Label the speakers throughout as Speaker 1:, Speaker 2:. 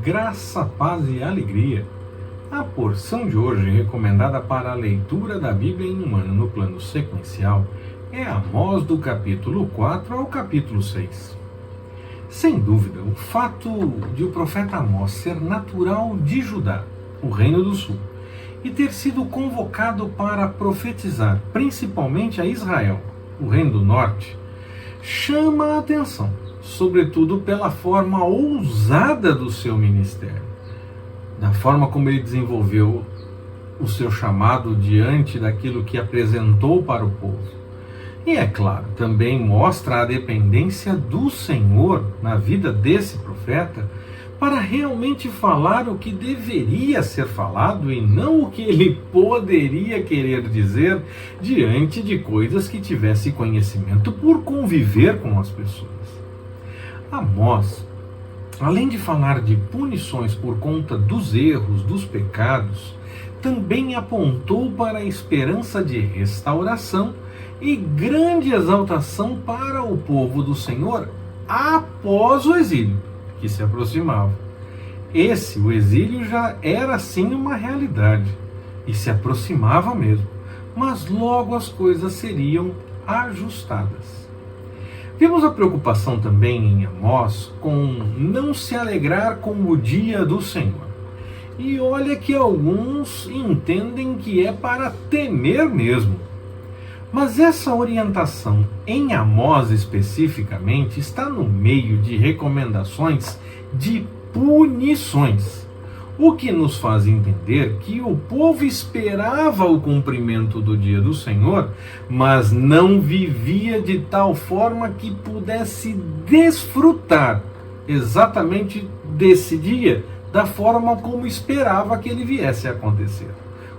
Speaker 1: Graça, paz e alegria. A porção de hoje, recomendada para a leitura da Bíblia em um ano no plano sequencial, é Amós do capítulo 4 ao capítulo 6. Sem dúvida, o fato de o profeta Amós ser natural de Judá, o reino do sul, e ter sido convocado para profetizar principalmente a Israel, o reino do norte, chama a atenção, sobretudo pela forma ousada do seu ministério, da forma como ele desenvolveu o seu chamado diante daquilo que apresentou para o povo. E é claro, também mostra a dependência do Senhor na vida desse profeta para realmente falar o que deveria ser falado e não o que ele poderia querer dizer diante de coisas que tivesse conhecimento por conviver com as pessoas. Amós, além de falar de punições por conta dos erros, dos pecados, também apontou para a esperança de restauração e grande exaltação para o povo do Senhor após o exílio, que se aproximava. O exílio já era sim uma realidade, e se aproximava mesmo, mas logo as coisas seriam ajustadas. Vimos a preocupação também em Amós com não se alegrar com o dia do Senhor. E olha que alguns entendem que é para temer mesmo. Mas essa orientação em Amós especificamente está no meio de recomendações de punições, o que nos faz entender que o povo esperava o cumprimento do dia do Senhor, mas não vivia de tal forma que pudesse desfrutar exatamente desse dia da forma como esperava que ele viesse a acontecer,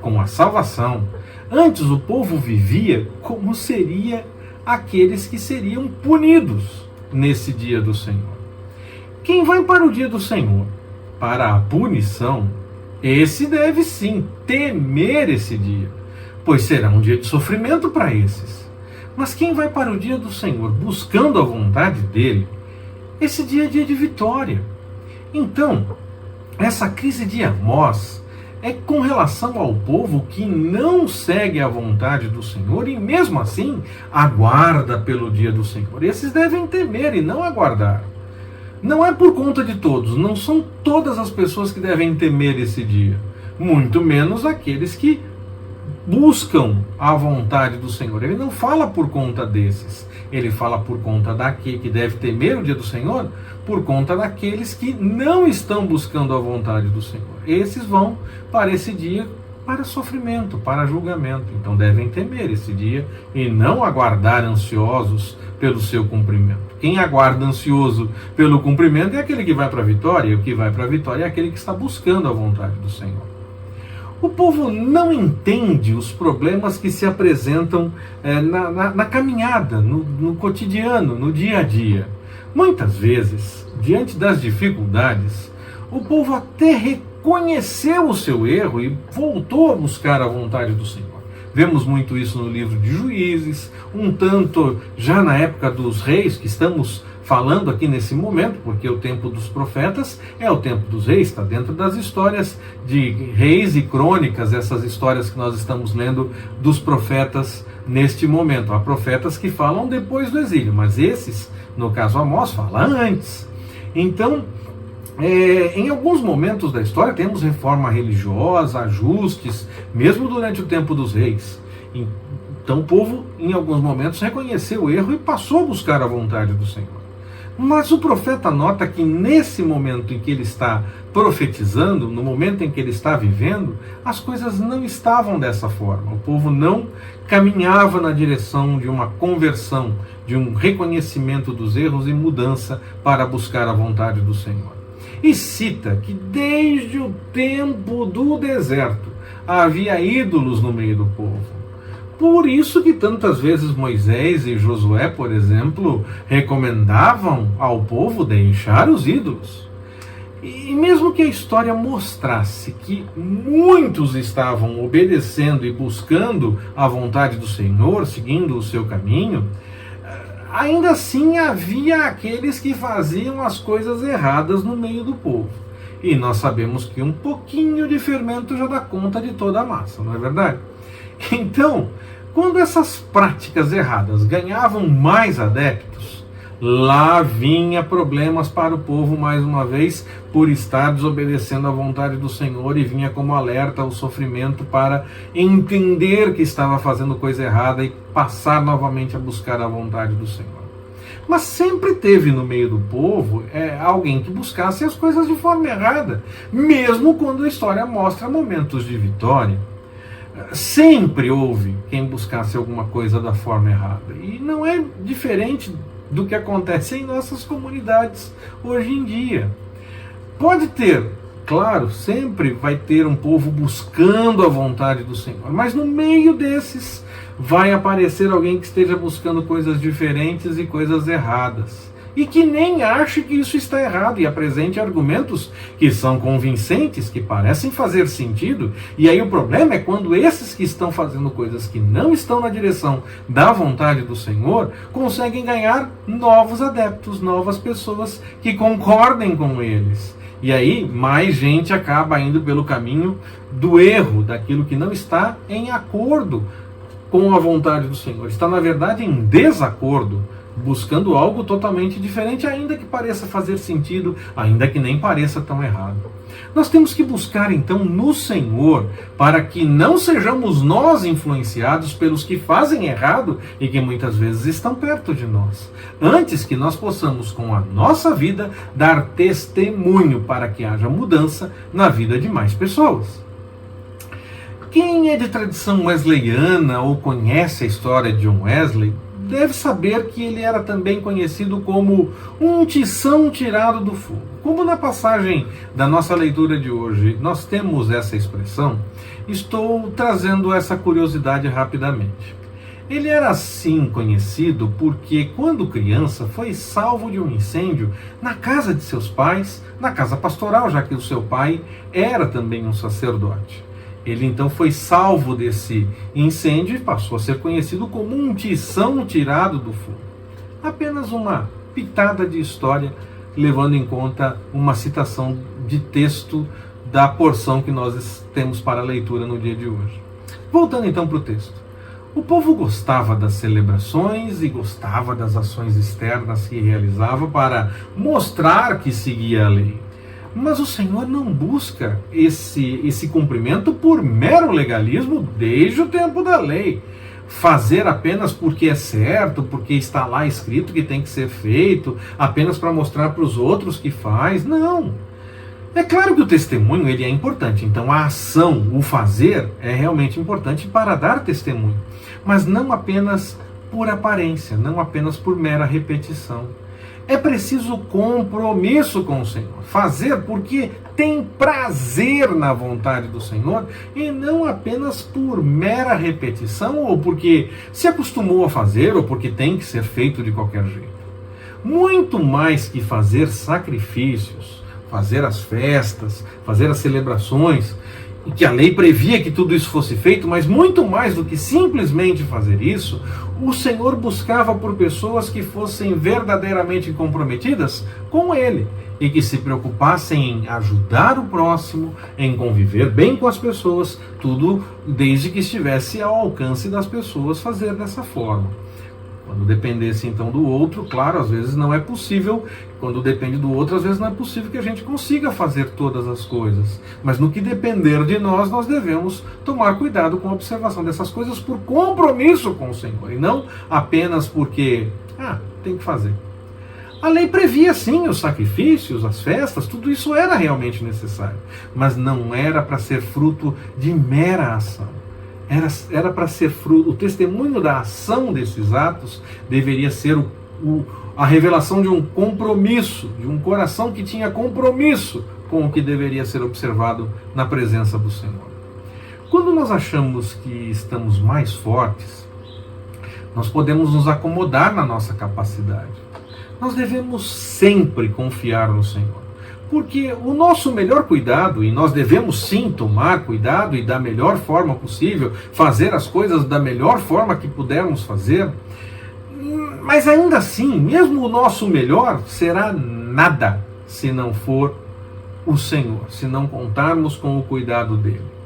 Speaker 1: com a salvação. Antes o povo vivia como seria aqueles que seriam punidos nesse dia do Senhor. Quem vai para o dia do Senhor, para a punição, esse deve sim temer esse dia, pois será um dia de sofrimento para esses. Mas quem vai para o dia do Senhor buscando a vontade dele, esse dia é dia de vitória. Então, essa crise de Amós é com relação ao povo que não segue a vontade do Senhor e mesmo assim aguarda pelo dia do Senhor. Esses devem temer e não aguardar. Não é por conta de todos, não são todas as pessoas que devem temer esse dia, muito menos aqueles que buscam a vontade do Senhor. Ele não fala por conta desses, ele fala por conta daquele que deve temer o dia do Senhor, por conta daqueles que não estão buscando a vontade do Senhor. Esses vão para esse dia para sofrimento, para julgamento. Então devem temer esse dia e não aguardar ansiosos pelo seu cumprimento. Quem aguarda ansioso pelo cumprimento é aquele que vai para a vitória, e o que vai para a vitória é aquele que está buscando a vontade do Senhor. O povo não entende os problemas que se apresentam na caminhada, no cotidiano, no dia a dia. Muitas vezes, diante das dificuldades, o povo até reconheceu o seu erro e voltou a buscar a vontade do Senhor. Vemos muito isso no livro de Juízes, um tanto já na época dos reis, que estamos falando aqui nesse momento, porque o tempo dos profetas é o tempo dos reis, está dentro das histórias de reis e crônicas, essas histórias que nós estamos lendo dos profetas neste momento. Há profetas que falam depois do exílio, mas esses, no caso Amós, fala antes. Então, em alguns momentos da história temos reforma religiosa, ajustes, mesmo durante o tempo dos reis. Então o povo, em alguns momentos, reconheceu o erro e passou a buscar a vontade do Senhor. Mas o profeta nota que nesse momento em que ele está profetizando, no momento em que ele está vivendo, as coisas não estavam dessa forma. O povo não caminhava na direção de uma conversão, de um reconhecimento dos erros e mudança para buscar a vontade do Senhor. E cita que desde o tempo do deserto havia ídolos no meio do povo. Por isso que tantas vezes Moisés e Josué, por exemplo, recomendavam ao povo deixar os ídolos. E mesmo que a história mostrasse que muitos estavam obedecendo e buscando a vontade do Senhor, seguindo o seu caminho, ainda assim havia aqueles que faziam as coisas erradas no meio do povo. E nós sabemos que um pouquinho de fermento já dá conta de toda a massa, não é verdade? Então, quando essas práticas erradas ganhavam mais adeptos, lá vinha problemas para o povo mais uma vez por estar desobedecendo à vontade do Senhor, e vinha como alerta o sofrimento para entender que estava fazendo coisa errada e passar novamente a buscar a vontade do Senhor. Mas sempre teve no meio do povo alguém que buscasse as coisas de forma errada, mesmo quando a história mostra momentos de vitória. Sempre houve quem buscasse alguma coisa da forma errada. E não é diferente do que acontece em nossas comunidades hoje em dia. Pode ter, claro, sempre vai ter um povo buscando a vontade do Senhor, mas no meio desses vai aparecer alguém que esteja buscando coisas diferentes e coisas erradas, e que nem ache que isso está errado, e apresente argumentos que são convincentes, que parecem fazer sentido. E aí o problema é quando esses que estão fazendo coisas que não estão na direção da vontade do Senhor conseguem ganhar novos adeptos, novas pessoas que concordem com eles. E aí mais gente acaba indo pelo caminho do erro, daquilo que não está em acordo com a vontade do Senhor. Está, na verdade, em desacordo, buscando algo totalmente diferente, ainda que pareça fazer sentido, ainda que nem pareça tão errado. Nós temos que buscar, então, no Senhor, para que não sejamos nós influenciados pelos que fazem errado e que muitas vezes estão perto de nós. Antes que nós possamos, com a nossa vida, dar testemunho para que haja mudança na vida de mais pessoas. Quem é de tradição wesleyana ou conhece a história de John Wesley deve saber que ele era também conhecido como um tição tirado do fogo. Como na passagem da nossa leitura de hoje nós temos essa expressão, estou trazendo essa curiosidade rapidamente. Ele era assim conhecido porque, quando criança, foi salvo de um incêndio na casa de seus pais, na casa pastoral, já que o seu pai era também um sacerdote. Ele então foi salvo desse incêndio e passou a ser conhecido como um tição tirado do fogo. Apenas uma pitada de história, levando em conta uma citação de texto da porção que nós temos para a leitura no dia de hoje. Voltando então para o texto. O povo gostava das celebrações e gostava das ações externas que realizava para mostrar que seguia a lei. Mas o Senhor não busca esse cumprimento por mero legalismo desde o tempo da lei. Fazer apenas porque é certo, porque está lá escrito que tem que ser feito, apenas para mostrar para os outros que faz. Não. É claro que o testemunho ele é importante, então a ação, o fazer, é realmente importante para dar testemunho. Mas não apenas por aparência, não apenas por mera repetição. É preciso compromisso com o Senhor. Fazer porque tem prazer na vontade do Senhor e não apenas por mera repetição ou porque se acostumou a fazer ou porque tem que ser feito de qualquer jeito. Muito mais que fazer sacrifícios, fazer as festas, fazer as celebrações, e que a lei previa que tudo isso fosse feito, mas muito mais do que simplesmente fazer isso, o Senhor buscava por pessoas que fossem verdadeiramente comprometidas com Ele e que se preocupassem em ajudar o próximo, em conviver bem com as pessoas, tudo desde que estivesse ao alcance das pessoas fazer dessa forma. Quando dependesse então do outro, claro, às vezes não é possível. Quando depende do outro, às vezes não é possível que a gente consiga fazer todas as coisas. Mas no que depender de nós, nós devemos tomar cuidado com a observação dessas coisas por compromisso com o Senhor. E não apenas porque, tem que fazer. A lei previa sim os sacrifícios, as festas, tudo isso era realmente necessário. Mas não era para ser fruto de mera ação. Era para ser fruto, o testemunho da ação desses atos deveria ser a revelação de um compromisso, de um coração que tinha compromisso com o que deveria ser observado na presença do Senhor. Quando nós achamos que estamos mais fortes, nós podemos nos acomodar na nossa capacidade. Nós devemos sempre confiar no Senhor. Porque o nosso melhor cuidado, e nós devemos sim tomar cuidado e da melhor forma possível, fazer as coisas da melhor forma que pudermos fazer, mas ainda assim, mesmo o nosso melhor será nada se não for o Senhor se não contarmos com o cuidado dele.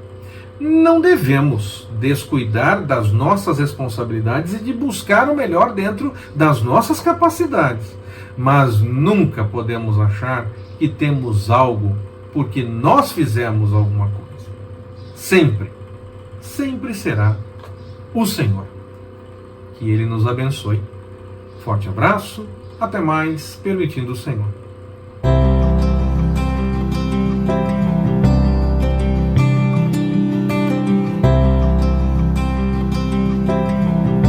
Speaker 1: Não devemos descuidar das nossas responsabilidades e de buscar o melhor dentro das nossas capacidades, mas nunca podemos achar que temos algo porque nós fizemos alguma coisa. Sempre, sempre será o Senhor. Que Ele nos abençoe. Forte abraço, até mais, permitindo o Senhor.